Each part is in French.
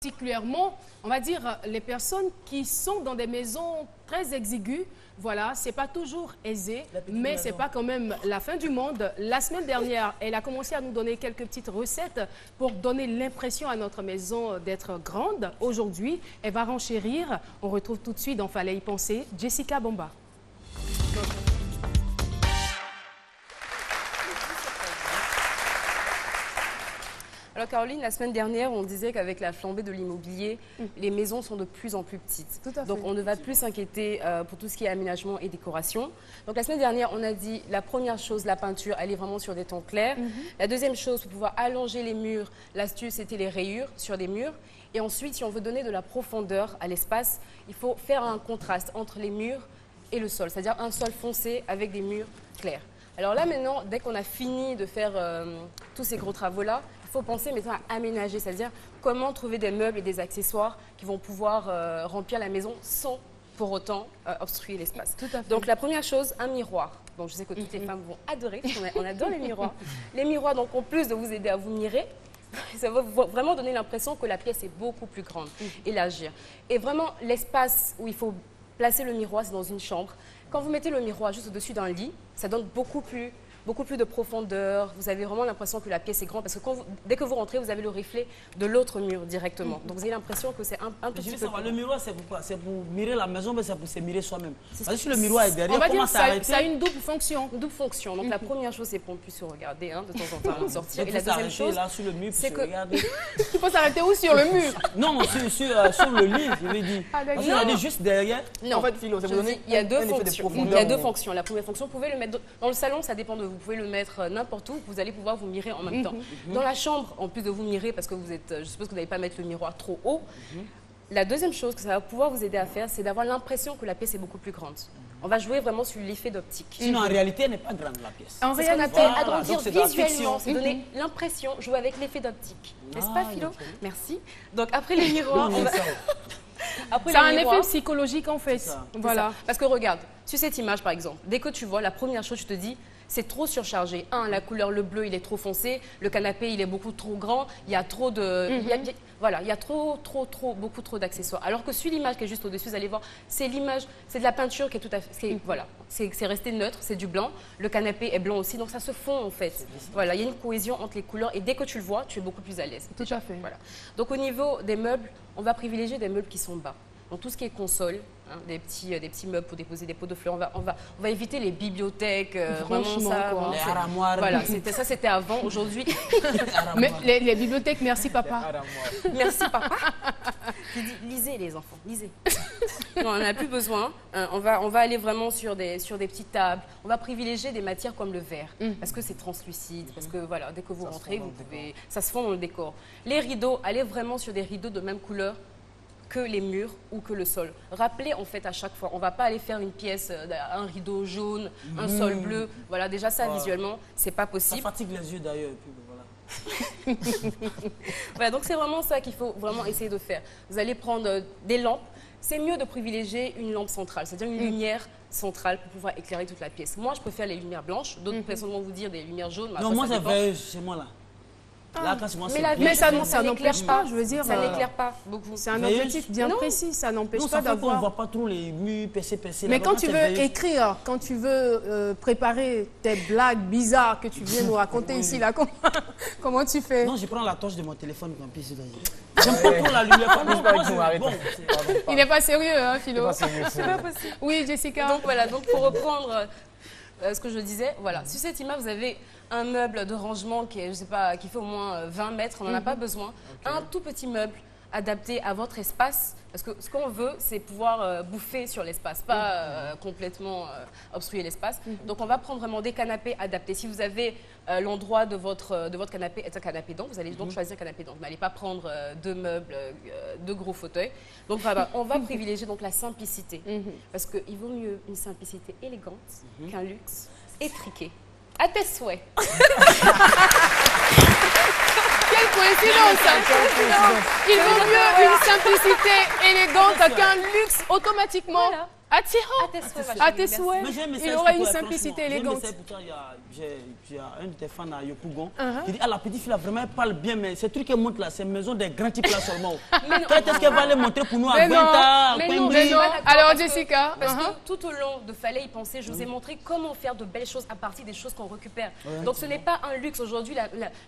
Particulièrement, on va dire, les personnes qui sont dans des maisons très exiguës, voilà, c'est pas toujours aisé, mais c'est pas quand même la fin du monde. La semaine dernière, elle a commencé à nous donner quelques petites recettes pour donner l'impression à notre maison d'être grande. Aujourd'hui, elle va renchérir. On retrouve tout de suite dans Fallait y penser, Jessica Bomba. Alors Caroline, la semaine dernière, on disait qu'avec la flambée de l'immobilier, les maisons sont de plus en plus petites. Donc on ne va plus s'inquiéter pour tout ce qui est aménagement et décoration. Donc la semaine dernière, on a dit la première chose, la peinture, elle est vraiment sur des tons clairs. La deuxième chose, pour pouvoir allonger les murs, l'astuce c'était les rayures sur des murs. Et ensuite, si on veut donner de la profondeur à l'espace, il faut faire un contraste entre les murs et le sol, c'est-à-dire un sol foncé avec des murs clairs. Alors là maintenant, dès qu'on a fini de faire tous ces gros travaux-là, il faut penser maintenant à aménager, c'est-à-dire comment trouver des meubles et des accessoires qui vont pouvoir remplir la maison sans pour autant obstruer l'espace. Donc la première chose, un miroir. Donc je sais que toutes les femmes vont adorer, parce qu'on adore les miroirs. Les miroirs, donc en plus de vous aider à vous mirer, ça va vraiment donner l'impression que la pièce est beaucoup plus grande, élargir. Et vraiment, l'espace où il faut placer le miroir, c'est dans une chambre. Quand vous mettez le miroir juste au-dessus d'un lit, ça donne beaucoup plus de profondeur. Vous avez vraiment l'impression que la pièce est grande parce que dès que vous rentrez, vous avez le reflet de l'autre mur directement. Donc vous avez l'impression que c'est un petit peu... Savoir, le miroir, c'est pour quoi? C'est pour mirer la maison, mais c'est pour se mirer soi-même. Parce que si le miroir est derrière, on va dire que ça a une double fonction. Une double fonction. Donc la première chose, c'est pour qu'on puisse se regarder de temps en temps avant de sortir. Et la deuxième chose, là sur le mur, c'est que... Il faut s'arrêter où? Sur le mur? Non, sur le lit, je vais dire. Ah, parce qu'on dit juste derrière. Non, en fait, Philo, il y a deux fonctions. Il y a deux fonctions. La première fonction, vous pouvez le mettre dans le salon, ça dépend de vous. Vous pouvez le mettre n'importe où, vous allez pouvoir vous mirer en même temps. Dans la chambre, en plus de vous mirer, parce que vous êtes, je suppose que vous n'allez pas mettre le miroir trop haut, la deuxième chose que ça va pouvoir vous aider à faire, c'est d'avoir l'impression que la pièce est beaucoup plus grande. On va jouer vraiment sur l'effet d'optique. Sinon, en réalité, elle n'est pas grande, la pièce. En réalité, on appelle agrandir visuellement, c'est donner l'impression, jouer avec l'effet d'optique. N'est-ce pas, Philo? Merci. Donc, après les miroirs, on va... C'est un effet psychologique, en fait. Voilà. Parce que regarde, sur cette image, par exemple, dès que tu vois, la première chose, tu te dis, c'est trop surchargé. La couleur, le bleu, il est trop foncé. Le canapé, il est beaucoup trop grand. Il y a trop de... Voilà, il y a beaucoup trop d'accessoires. Alors que sur l'image qui est juste au-dessus, vous allez voir, c'est l'image, c'est de la peinture qui est tout à fait... Voilà, c'est resté neutre, c'est du blanc. Le canapé est blanc aussi, donc ça se fond en fait. Voilà, il y a une cohésion entre les couleurs et dès que tu le vois, tu es beaucoup plus à l'aise. Tout à fait. Voilà. Donc au niveau des meubles, on va privilégier des meubles qui sont bas. Donc tout ce qui est console, des petits meubles pour déposer des pots de fleurs, on va éviter les bibliothèques, vraiment ça. Les armoires. Voilà, c'était avant, aujourd'hui. Mais les bibliothèques, merci papa. Merci papa. Lisez les enfants, lisez. Non, on n'en a plus besoin. On va aller vraiment sur des petites tables. On va privilégier des matières comme le verre, parce que c'est translucide, parce que voilà, dès que vous rentrez, ça se fond dans le décor. Les rideaux, allez vraiment sur des rideaux de même couleur que les murs ou que le sol. Rappelez en fait à chaque fois, on ne va pas aller faire une pièce, un rideau jaune, un sol bleu. Voilà, déjà ça visuellement, c'est pas possible. Ça fatigue les yeux d'ailleurs. Voilà. Voilà, donc c'est vraiment ça qu'il faut vraiment essayer de faire. Vous allez prendre des lampes. C'est mieux de privilégier une lampe centrale, c'est-à-dire une lumière centrale pour pouvoir éclairer toute la pièce. Moi, je préfère les lumières blanches. D'autres personnes vont vous dire des lumières jaunes. Non, moi, ça fait chez moi là. Là, mais ça n'éclaire pas, je veux dire. Ça n'éclaire pas beaucoup. C'est un objectif bien précis, ça n'empêche pas d'avoir... On ne voit pas trop les murs percés. Mais quand tu veux écrire, quand tu veux préparer tes blagues bizarres que tu viens nous raconter ici, là, comment tu fais? Non, je prends la torche de mon téléphone comme puis j'aime pas trop la lumière. Il n'est pas sérieux, hein, Philo? C'est pas possible. Oui, Jessica. Donc voilà, donc pour reprendre ce que je disais, voilà, sur cette image, vous avez un meuble de rangement qui est, je sais pas, qui fait au moins 20 mètres, on n'en a pas besoin. Un tout petit meuble adapté à votre espace, parce que ce qu'on veut, c'est pouvoir bouffer sur l'espace, pas complètement obstruer l'espace. Donc on va prendre vraiment des canapés adaptés. Si vous avez l'endroit de votre canapé est un canapé donc, vous allez donc choisir un canapé donc. Vous n'allez pas prendre deux meubles, deux gros fauteuils. Donc voilà, on va privilégier donc la simplicité, parce qu'il vaut mieux une simplicité élégante qu'un luxe étriqué. À tes souhaits. Quelle coïncidence! Il vaut mieux une simplicité élégante qu'un luxe automatiquement. À tes souhaits. Il aurait une simplicité élégante. J'ai un de tes fans à Yopougon qui dit, ah, la petite fille, là, vraiment, elle parle bien, mais ces trucs qu'elle montre là, c'est maison des grands types là seulement. Quand est-ce qu'elle va les montrer pour nous à Gwenta, mais non. Alors, Jessica. Parce que tout au long de Fallait y penser, je vous ai montré comment faire de belles choses à partir des choses qu'on récupère. Donc, ce n'est pas un luxe. Aujourd'hui,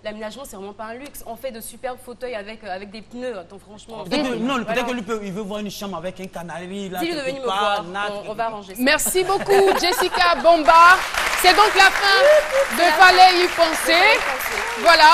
l'aménagement, c'est vraiment pas un luxe. On fait de superbes fauteuils avec des pneus. Donc, franchement. Non, peut-être que lui, il veut voir une chambre avec un canari. Dis-lui de venir me voir. On va arranger ça. Merci beaucoup, Jessica Bomba. C'est donc la fin de Fallait y penser. Voilà.